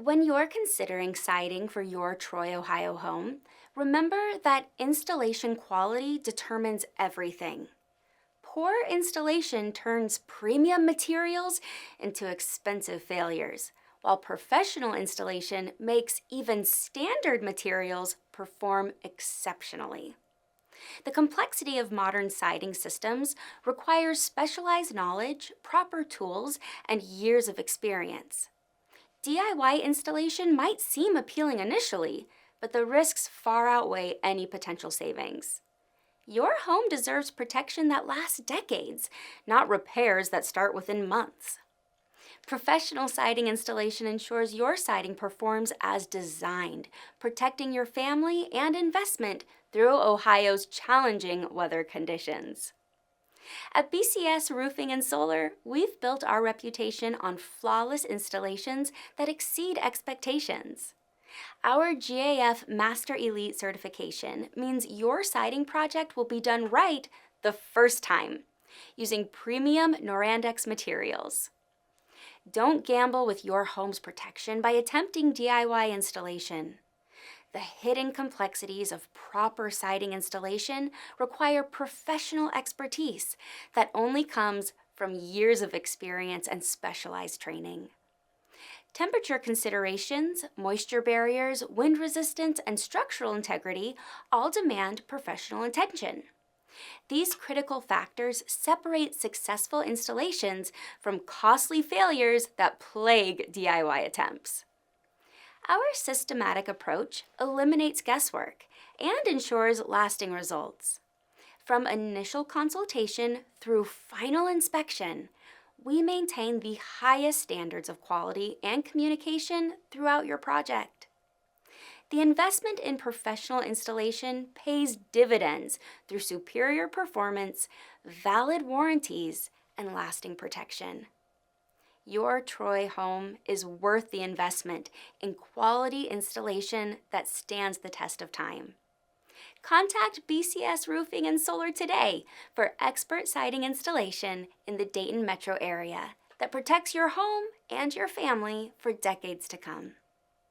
When you're considering siding for your Troy, Ohio home, remember that installation quality determines everything. Poor installation turns premium materials into expensive failures, while professional installation makes even standard materials perform exceptionally. The complexity of modern siding systems requires specialized knowledge, proper tools, and years of experience. DIY installation might seem appealing initially, but the risks far outweigh any potential savings. Your home deserves protection that lasts decades, not repairs that start within months. Professional siding installation ensures your siding performs as designed, protecting your family and investment through Ohio's challenging weather conditions. At BCS Roofing and Solar, we've built our reputation on flawless installations that exceed expectations. Our GAF Master Elite certification means your siding project will be done right the first time, using premium Norandex materials. Don't gamble with your home's protection by attempting DIY installation. The hidden complexities of proper siding installation require professional expertise that only comes from years of experience and specialized training. Temperature considerations, moisture barriers, wind resistance, and structural integrity all demand professional attention. These critical factors separate successful installations from costly failures that plague DIY attempts. Our systematic approach eliminates guesswork and ensures lasting results. From initial consultation through final inspection, we maintain the highest standards of quality and communication throughout your project. The investment in professional installation pays dividends through superior performance, valid warranties, and lasting protection. Your Troy home is worth the investment in quality installation that stands the test of time. Contact BCS Roofing and Solar today for expert siding installation in the Dayton metro area that protects your home and your family for decades to come.